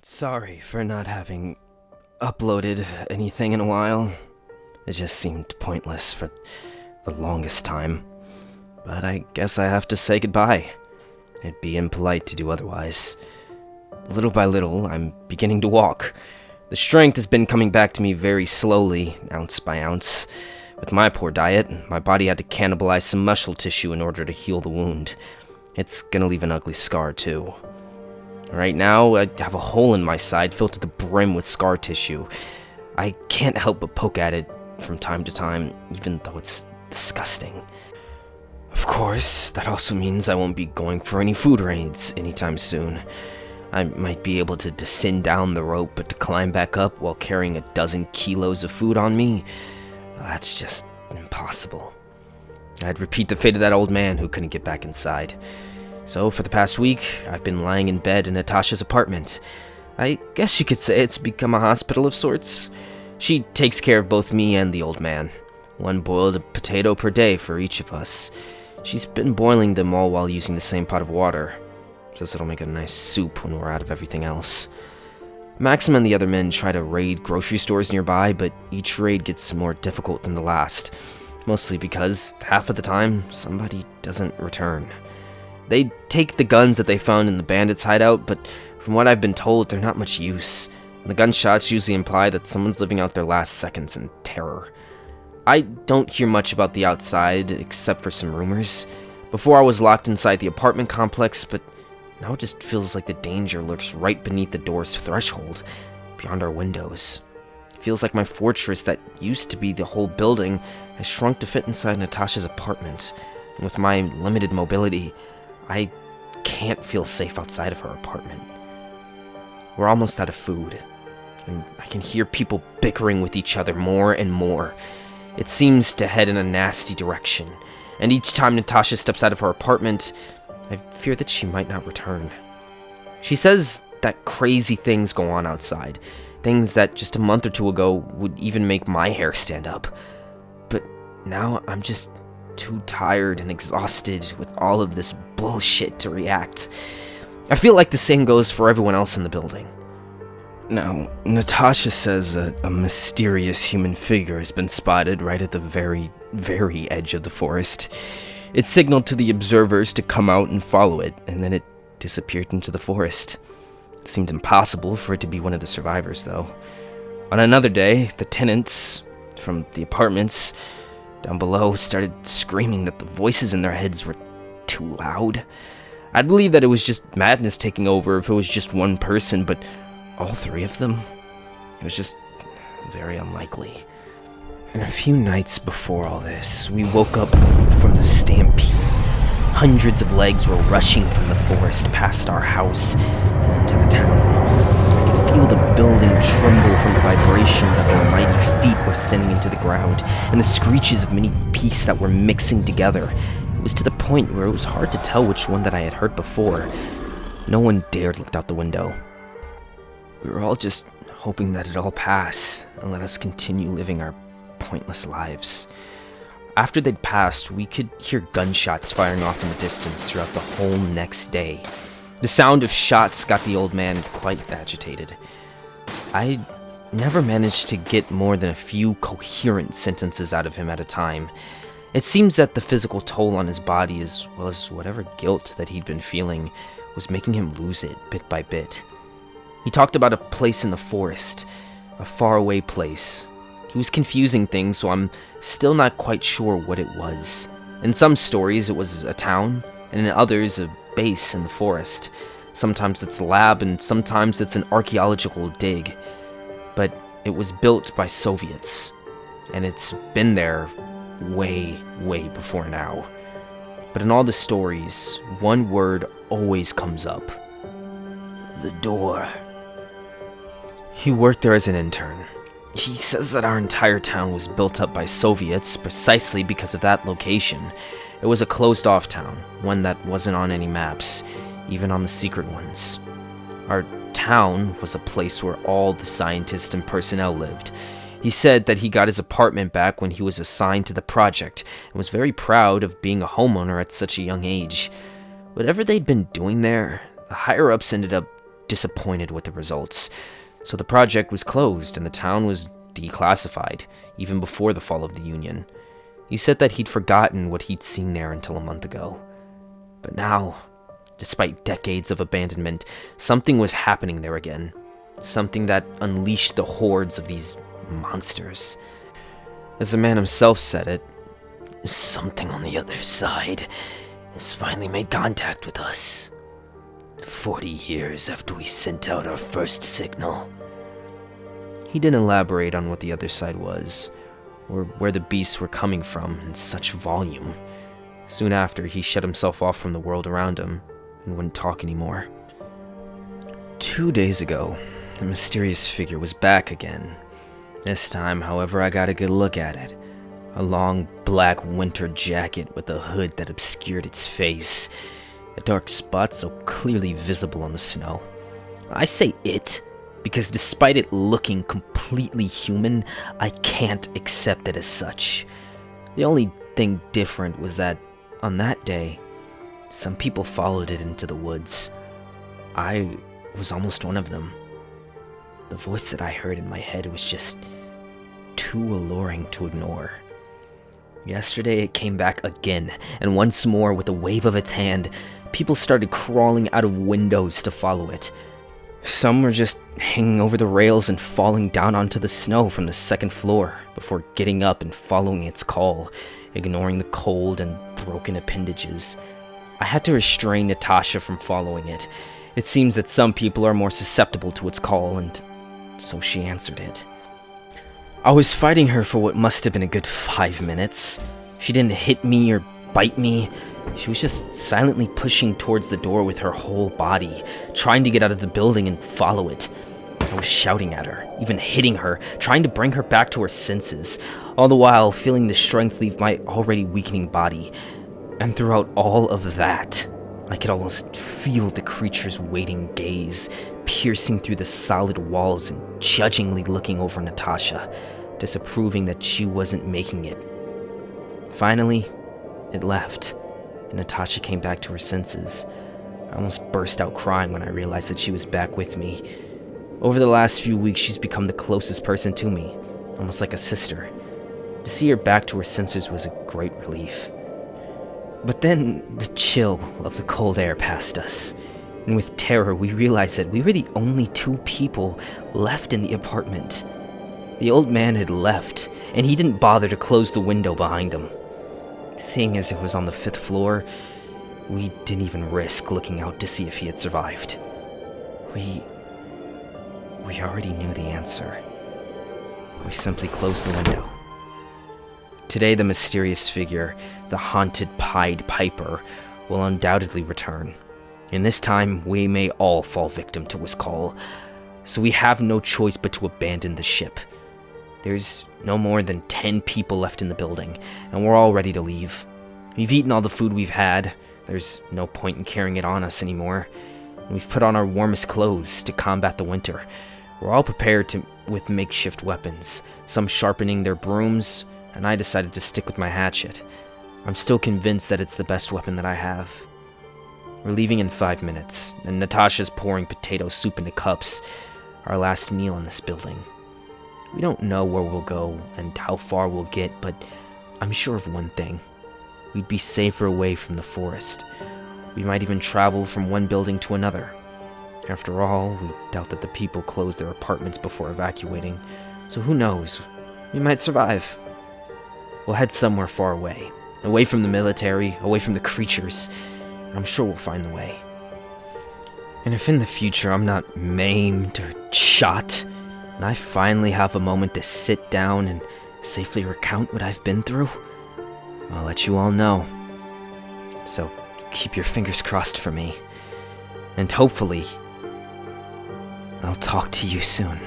Sorry for not having uploaded anything in a while. It just seemed pointless for the longest time. But I guess I have to say goodbye. It'd be impolite to do otherwise. Little by little, I'm beginning to walk. The strength has been coming back to me very slowly, ounce by ounce. With my poor diet, my body had to cannibalize some muscle tissue in order to heal the wound. It's gonna leave an ugly scar, too. Right now, I have a hole in my side filled to the brim with scar tissue. I can't help but poke at it from time to time, even though it's disgusting. Of course, that also means I won't be going for any food raids anytime soon. I might be able to descend down the rope, but to climb back up while carrying a dozen kilos of food on me, that's just impossible. I'd repeat the fate of that old man who couldn't get back inside. So for the past week, I've been lying in bed in Natasha's apartment. I guess you could say it's become a hospital of sorts. She takes care of both me and the old man. One boiled potato per day for each of us. She's been boiling them all while using the same pot of water. Says it'll make a nice soup when we're out of everything else. Maxim and the other men try to raid grocery stores nearby, but each raid gets more difficult than the last. Mostly because, half of the time, somebody doesn't return. They take the guns that they found in the bandits' hideout, but from what I've been told, they're not much use. And the gunshots usually imply that someone's living out their last seconds in terror. I don't hear much about the outside, except for some rumors. Before I was locked inside the apartment complex, but now it just feels like the danger lurks right beneath the door's threshold, beyond our windows. It feels like my fortress that used to be the whole building has shrunk to fit inside Natasha's apartment. And with my limited mobility, I can't feel safe outside of her apartment. We're almost out of food, and I can hear people bickering with each other more and more. It seems to head in a nasty direction, and each time Natasha steps out of her apartment, I fear that she might not return. She says that crazy things go on outside, things that just a month or two ago would even make my hair stand up. But now I'm just too tired and exhausted with all of this bullshit to react. I feel like the same goes for everyone else in the building. Now, Natasha says a mysterious human figure has been spotted right at the very, very edge of the forest. It signaled to the observers to come out and follow it, and then it disappeared into the forest. It seemed impossible for it to be one of the survivors, though. On another day, the tenants from the apartments down below started screaming that the voices in their heads were too loud. I'd believe that it was just madness taking over if it was just one person, but all three of them? It was just very unlikely. And a few nights before all this, we woke up from the stampede. Hundreds of legs were rushing from the forest past our house and into the town. I could feel the building tremble from the vibration that their mighty feet were sending into the ground, and the screeches of many beasts that were mixing together. It was to the point where it was hard to tell which one that I had heard before. No one dared look out the window. We were all just hoping that it'd all pass and let us continue living our pointless lives. After they'd passed, we could hear gunshots firing off in the distance throughout the whole next day. The sound of shots got the old man quite agitated. I never managed to get more than a few coherent sentences out of him at a time. It seems that the physical toll on his body, as well as whatever guilt that he'd been feeling, was making him lose it bit by bit. He talked about a place in the forest, a faraway place. He was confusing things, so I'm still not quite sure what it was. In some stories, it was a town, and in others, a base in the forest. Sometimes it's a lab, and sometimes it's an archaeological dig. But it was built by Soviets, and it's been there way, way before now. But in all the stories, one word always comes up. The door. He worked there as an intern. He says that our entire town was built up by Soviets precisely because of that location. It was a closed-off town, one that wasn't on any maps, even on the secret ones. Our town was a place where all the scientists and personnel lived. He said that he got his apartment back when he was assigned to the project and was very proud of being a homeowner at such a young age. Whatever they'd been doing there, the higher-ups ended up disappointed with the results, so the project was closed and the town was declassified, even before the fall of the Union. He said that he'd forgotten what he'd seen there until a month ago. But now, despite decades of abandonment, something was happening there again. Something that unleashed the hordes of these monsters. As the man himself said it, something on the other side has finally made contact with us. 40 years after we sent out our first signal. He didn't elaborate on what the other side was, or where the beasts were coming from in such volume. Soon after, he shut himself off from the world around him and wouldn't talk anymore. 2 days ago, the mysterious figure was back again. This time, however, I got a good look at it. A long black winter jacket with a hood that obscured its face. A dark spot so clearly visible on the snow. I say it because despite it looking completely human, I can't accept it as such. The only thing different was that on that day, some people followed it into the woods. I was almost one of them. The voice that I heard in my head was just too alluring to ignore. Yesterday it came back again, and once more with a wave of its hand, people started crawling out of windows to follow it. Some were just hanging over the rails and falling down onto the snow from the second floor before getting up and following its call, ignoring the cold and broken appendages. I had to restrain Natasha from following it. It seems that some people are more susceptible to its call, and so she answered it. I was fighting her for what must have been a good 5 minutes. She didn't hit me or bite me. She was just silently pushing towards the door with her whole body, trying to get out of the building and follow it. I was shouting at her, even hitting her, trying to bring her back to her senses, all the while feeling the strength leave my already weakening body. And throughout all of that, I could almost feel the creature's waiting gaze, piercing through the solid walls and judgingly looking over Natasha, disapproving that she wasn't making it. Finally, it left, and Natasha came back to her senses. I almost burst out crying when I realized that she was back with me. Over the last few weeks, she's become the closest person to me, almost like a sister. To see her back to her senses was a great relief. But then, the chill of the cold air passed us, and with terror we realized that we were the only 2 people left in the apartment. The old man had left, and he didn't bother to close the window behind him. Seeing as it was on the 5th floor, we didn't even risk looking out to see if he had survived. We already knew the answer. We simply closed the window. Today, the mysterious figure, the haunted Pied Piper, will undoubtedly return. And this time, we may all fall victim to his call, so we have no choice but to abandon the ship. There's no more than 10 people left in the building, and we're all ready to leave. We've eaten all the food we've had. There's no point in carrying it on us anymore. And we've put on our warmest clothes to combat the winter. We're all prepared with makeshift weapons, some sharpening their brooms, and I decided to stick with my hatchet. I'm still convinced that it's the best weapon that I have. We're leaving in 5 minutes, and Natasha's pouring potato soup into cups, our last meal in this building. We don't know where we'll go and how far we'll get, but I'm sure of one thing. We'd be safer away from the forest. We might even travel from one building to another. After all, we doubt that the people closed their apartments before evacuating, so who knows? We might survive. We'll head somewhere far away from the military, away from the creatures, and I'm sure we'll find the way. And if in the future I'm not maimed or shot, and I finally have a moment to sit down and safely recount what I've been through, I'll let you all know. So keep your fingers crossed for me, and hopefully, I'll talk to you soon.